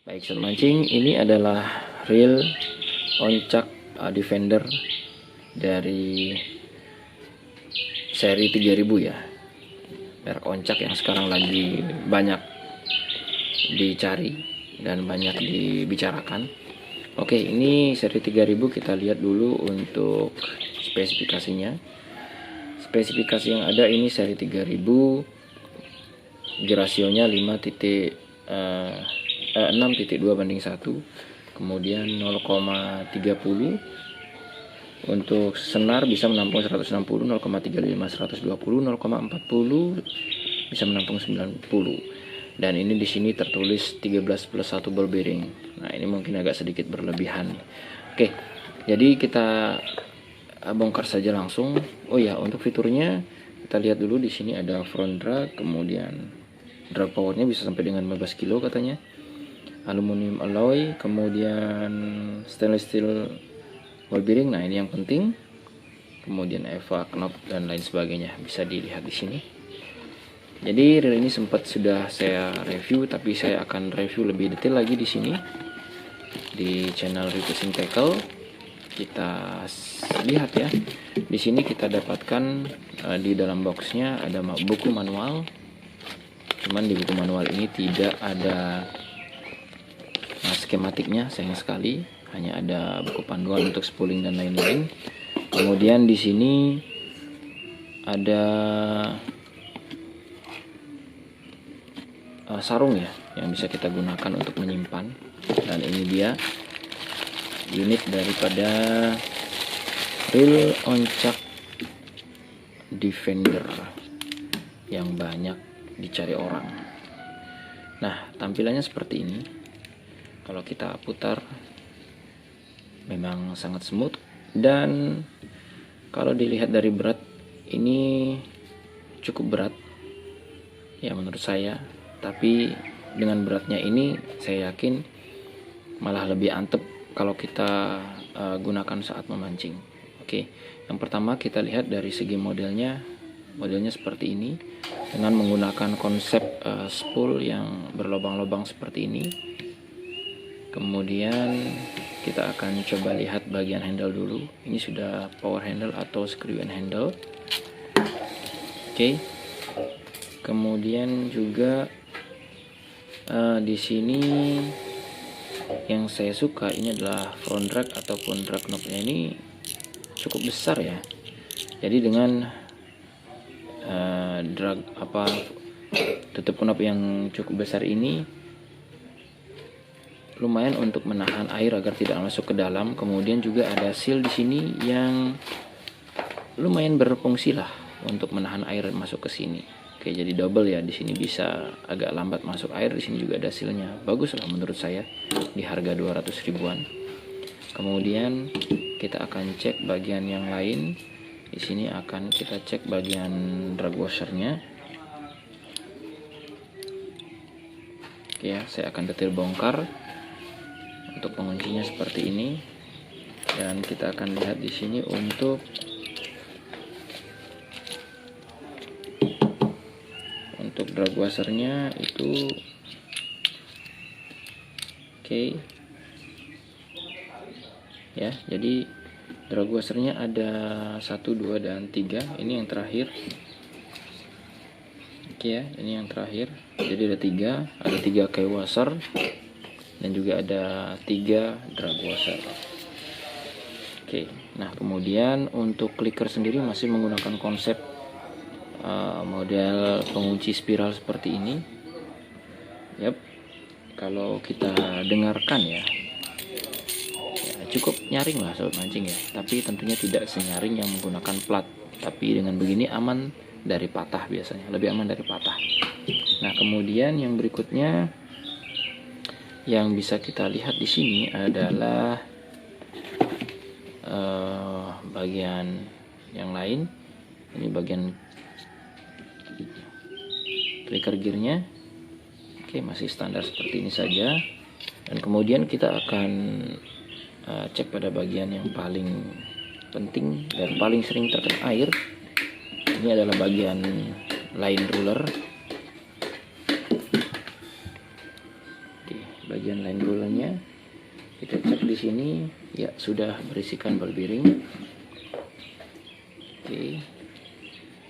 Baik sobat mancing, ini adalah reel oncak Defender dari seri 3000 ya. Merek oncak yang sekarang lagi banyak dicari dan banyak dibicarakan. Oke, ini seri 3000, kita lihat dulu untuk spesifikasinya. Spesifikasi yang ada ini seri 3000, rasionya 6.2/1, kemudian 0,30. Untuk senar bisa menampung 160, 0,35 120, 0,40 bisa menampung 90. Dan ini di sini tertulis 13+1 ball bearing. Nah, ini mungkin agak sedikit berlebihan. Oke, jadi kita bongkar saja langsung. Oh ya, untuk fiturnya kita lihat dulu. Di sini ada front drag, kemudian drag powernya bisa sampai dengan 15 kilo katanya. Aluminium alloy, kemudian stainless steel ball bearing. Nah, ini yang penting. Kemudian EVA, knob dan lain sebagainya bisa dilihat di sini. Jadi reel ini sempat sudah saya review, tapi saya akan review lebih detail lagi di sini di channel Review Fishing Tackle. Kita lihat ya. Di sini kita dapatkan di dalam boxnya ada buku manual. Cuman di buku manual ini tidak ada skematiknya, sayang sekali. Hanya ada buku panduan untuk spooling dan lain-lain. Kemudian di sini ada sarung ya, yang bisa kita gunakan untuk menyimpan. Dan ini dia unit daripada reel oncak Defender yang banyak dicari orang. Nah, tampilannya seperti ini. Kalau kita putar memang sangat smooth, dan kalau dilihat dari berat, ini cukup berat ya menurut saya. Tapi dengan beratnya ini saya yakin malah lebih antep kalau kita gunakan saat memancing. Oke, yang pertama kita lihat dari segi modelnya seperti ini, dengan menggunakan konsep spool yang berlubang-lubang seperti ini. Kemudian kita akan coba lihat bagian handle dulu. Ini sudah power handle atau screw and handle. Oke. Kemudian juga di sini yang saya suka ini adalah front drag ataupun drag knobnya ini cukup besar ya. Jadi dengan drag tutup knob yang cukup besar ini lumayan untuk menahan air agar tidak masuk ke dalam. Kemudian juga ada seal di sini yang lumayan berfungsi lah untuk menahan air masuk ke sini. Oke, jadi double ya. Di sini bisa agak lambat masuk air, di sini juga ada sealnya. Bagus lah menurut saya di harga 200 ribuan. Kemudian kita akan cek bagian yang lain. Di sini akan kita cek bagian drag washernya. Oke ya, saya akan detail bongkar. Untuk penguncinya seperti ini, dan kita akan lihat di sini untuk drag washernya itu oke ya. Jadi drag washernya ada 1, 2, dan 3. Ini yang terakhir. Oke ya, ini yang terakhir. Jadi ada 3 key washer dan juga ada 3 drag washer. Oke, nah kemudian untuk clicker sendiri masih menggunakan konsep model pengunci spiral seperti ini. Yap, kalau kita dengarkan ya cukup nyaring lah sobat mancing ya, tapi tentunya tidak senyaring yang menggunakan plat. Tapi dengan begini aman dari patah, biasanya lebih aman dari patah. Nah, kemudian yang berikutnya yang bisa kita lihat di sini adalah bagian yang lain. Ini bagian clicker gearnya. Oke, masih standar seperti ini saja. Dan kemudian kita akan cek pada bagian yang paling penting dan paling sering terkena air. Ini adalah bagian line ruler. inline rulernya. Kita cek di sini, ya sudah berisikan ball bearing. Oke,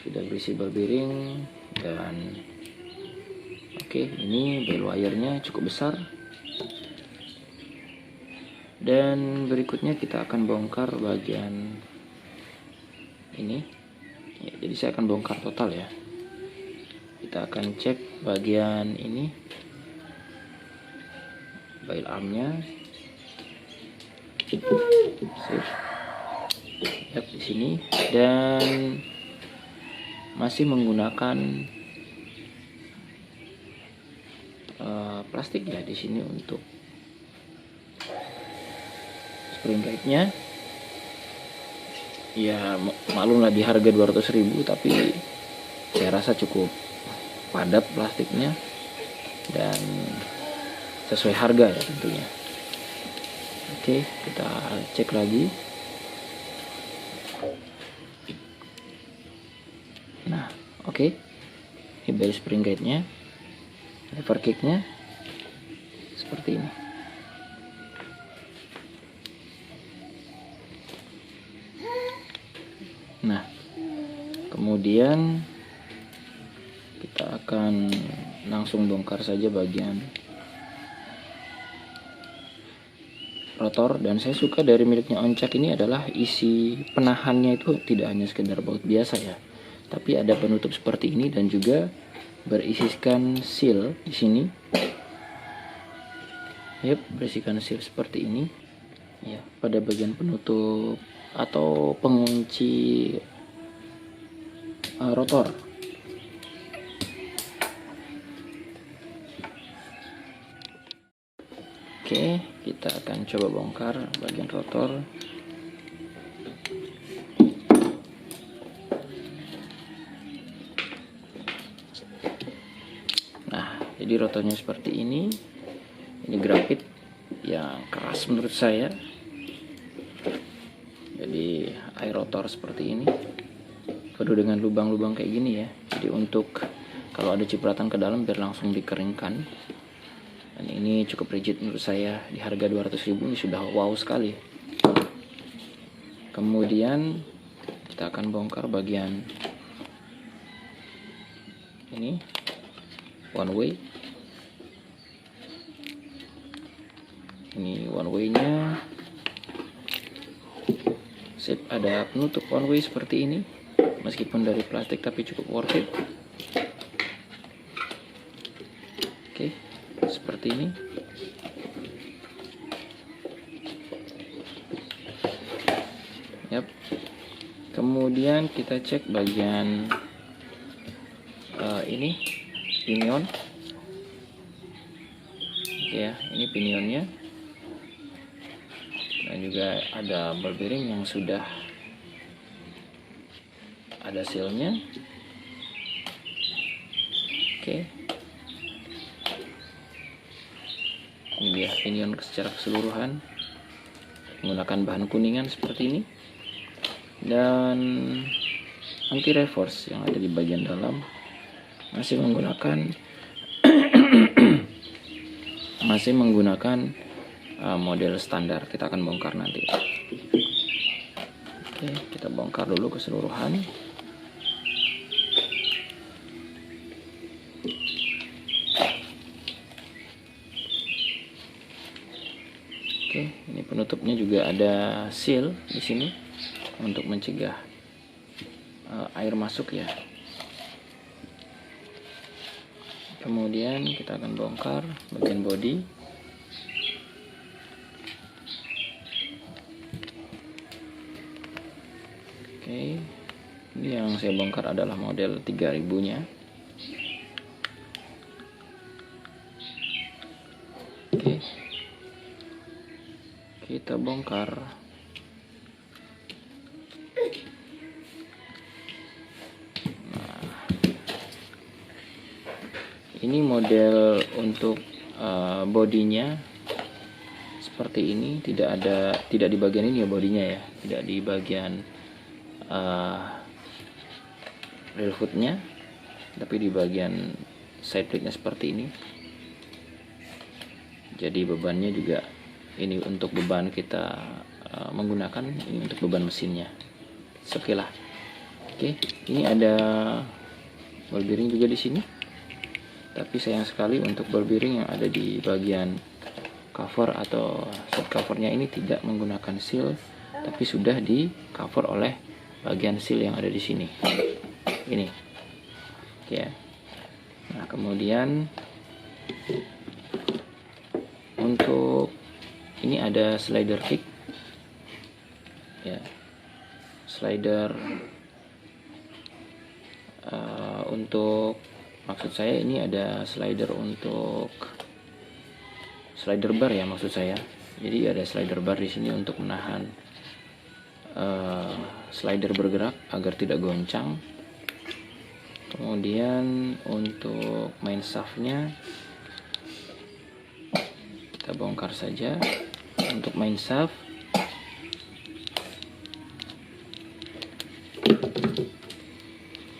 sudah berisi ball bearing. Dan oke, ini bell wire-nya cukup besar. Dan berikutnya kita akan bongkar bagian ini ya, jadi saya akan bongkar total ya. Kita akan cek bagian ini, bail armnya, sip, ya, di sini, dan masih menggunakan plastik ya di sini untuk spring guide-nya. Ya maklumlah di harga 200.000, tapi saya rasa cukup padat plastiknya dan sesuai harga ya tentunya. Oke, kita cek lagi. Nah, oke. Ini bell spring guide-nya, lever kick-nya seperti ini. Nah, kemudian kita akan langsung bongkar saja bagian rotor. Dan saya suka dari miliknya Oncak ini adalah isi penahannya itu tidak hanya sekedar baut biasa ya, tapi ada penutup seperti ini dan juga berisikan seal di sini. Yap, berisikan seal seperti ini ya pada bagian penutup atau pengunci rotor. Oke, kita akan coba bongkar bagian rotor. Nah, jadi rotornya seperti ini. Ini grafit yang keras menurut saya. Jadi air rotor seperti ini, penuh dengan lubang-lubang kayak gini ya. Jadi untuk kalau ada cipratan ke dalam biar langsung dikeringkan. Dan ini cukup rigid menurut saya. Di harga 200.000 ini sudah wow sekali. Kemudian kita akan bongkar bagian ini, one way. Ini one way-nya. Sip, ada penutup one way seperti ini. Meskipun dari plastik tapi cukup worth it. Oke, seperti ini. Yap. Kemudian kita cek bagian ini pinion. Oke ya, ini pinionnya. Dan juga ada ball bearing yang sudah ada sealnya. Oke, ini dia pinion secara keseluruhan menggunakan bahan kuningan seperti ini, dan anti reverse yang ada di bagian dalam masih menggunakan model standar. Kita akan bongkar nanti. Oke, kita bongkar dulu keseluruhan. Oke, ini penutupnya juga ada seal di sini untuk mencegah air masuk ya. Kemudian kita akan bongkar bagian bodi. Oke, ini yang saya bongkar adalah model 3000-nya. Oke, kita bongkar. Nah, ini model untuk bodinya seperti ini. Tidak di bagian ini ya bodinya ya, tidak di bagian real footnya, tapi di bagian side plate-nya seperti ini. Jadi bebannya juga ini untuk beban kita menggunakan, ini untuk beban mesinnya. Oke lah. Oke, ini ada ball bearing juga di sini. Tapi sayang sekali untuk ball bearing yang ada di bagian cover atau set covernya ini tidak menggunakan seal, tapi sudah di cover oleh bagian seal yang ada di sini. Ini. Oke. Nah, kemudian untuk ini ada slider kick. Ya. Slider untuk, maksud saya ini ada slider untuk slider bar ya, maksud saya. Jadi ada slider bar di sini untuk menahan slider bergerak agar tidak goncang. Kemudian untuk main shaftnya kita bongkar saja. Untuk main shaft,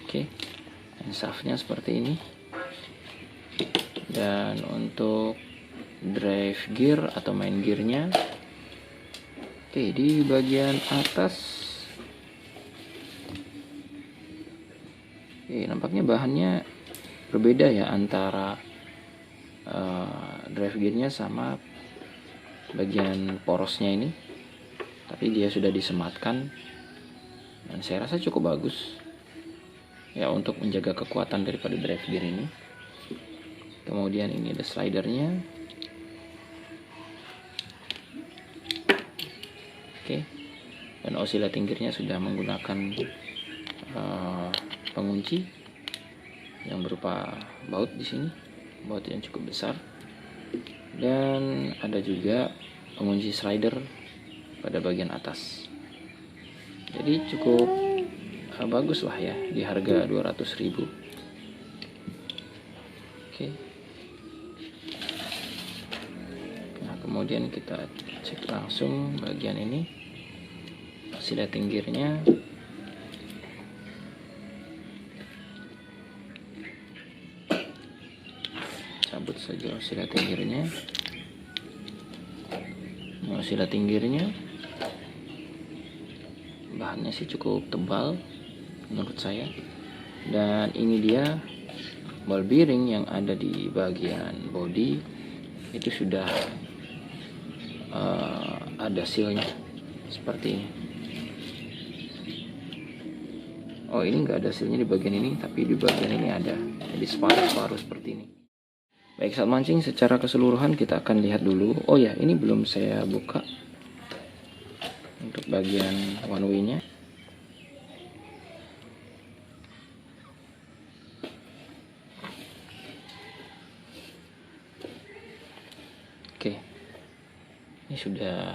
oke, main shaftnya seperti ini. Dan untuk drive gear atau main gearnya, oke, di bagian atas, nampaknya bahannya berbeda ya antara drive gearnya sama bagian porosnya ini, tapi dia sudah disematkan dan saya rasa cukup bagus ya untuk menjaga kekuatan daripada drive gear ini. Kemudian ini ada slidernya. Oke, dan oscillating gearnya sudah menggunakan pengunci yang berupa baut di sini, baut yang cukup besar, dan ada juga pengunci slider pada bagian atas. Jadi cukup bagus lah ya di harga 200.000. Oke. Nah, kemudian kita cek langsung bagian ini, oscillating gearnya. Cabut saja oscillating gearnya. Oscillating gearnya bahannya sih cukup tebal menurut saya, dan ini dia ball bearing yang ada di bagian body itu sudah ada sealnya seperti ini. Oh, ini enggak ada sealnya di bagian ini, tapi di bagian ini ada, jadi separuh seperti ini. Baik, saat mancing secara keseluruhan kita akan lihat dulu. Oh ya, ini belum saya buka untuk bagian one way nya. Oke, ini sudah.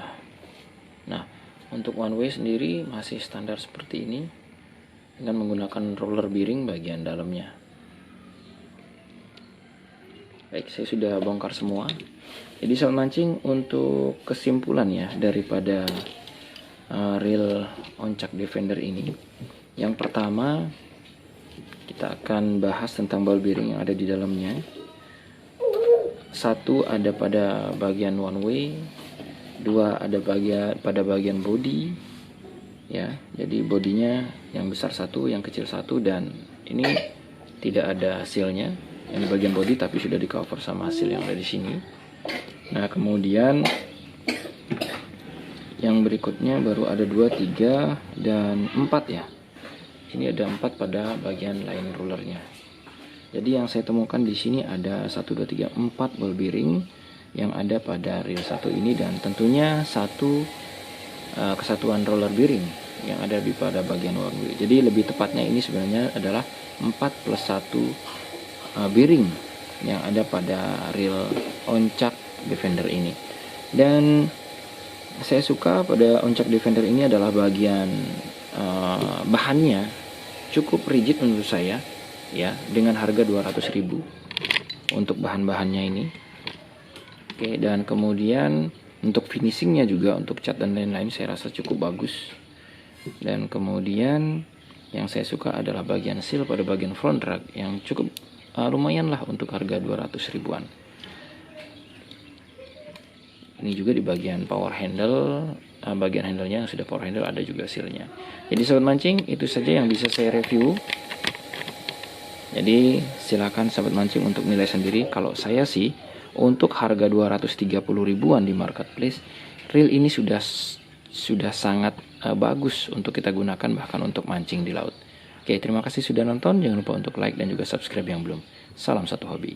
Nah, untuk one way sendiri masih standar seperti ini dengan menggunakan roller bearing bagian dalamnya. Baik, saya sudah bongkar semua. Jadi saat mancing, untuk kesimpulan ya daripada reel oncak defender ini, yang pertama kita akan bahas tentang ball bearing yang ada di dalamnya. Satu ada pada bagian one way, dua ada pada bagian body ya. Jadi bodinya yang besar satu, yang kecil satu, dan ini tidak ada sealnya yang di bagian body, tapi sudah di cover sama seal yang ada di sini. Nah, kemudian yang berikutnya baru ada 2, 3, dan 4 ya. Ini ada 4 pada bagian line rollernya. Jadi yang saya temukan di sini ada 1, 2, 3, 4 ball bearing yang ada pada reel 1 ini, dan tentunya satu kesatuan roller bearing yang ada di pada bagian one way. Jadi lebih tepatnya ini sebenarnya adalah 4 plus 1 bearing yang ada pada reel oncak defender ini. Dan saya suka pada oncak defender ini adalah bagian bahannya cukup rigid menurut saya ya, dengan harga 200.000 untuk bahan-bahannya ini. Oke, dan kemudian untuk finishingnya juga, untuk cat dan lain-lain saya rasa cukup bagus. Dan kemudian yang saya suka adalah bagian seal pada bagian front drag yang cukup lumayan lah untuk harga 200 ribuan. Ini juga di bagian power handle, bagian handlenya yang sudah power handle ada juga sealnya. Jadi sobat mancing, itu saja yang bisa saya review. Jadi silakan sobat mancing untuk nilai sendiri. Kalau saya sih untuk harga 230 ribuan di marketplace, reel ini sudah sangat bagus untuk kita gunakan bahkan untuk mancing di laut. Oke, terima kasih sudah nonton. Jangan lupa untuk like dan juga subscribe yang belum. Salam satu hobi.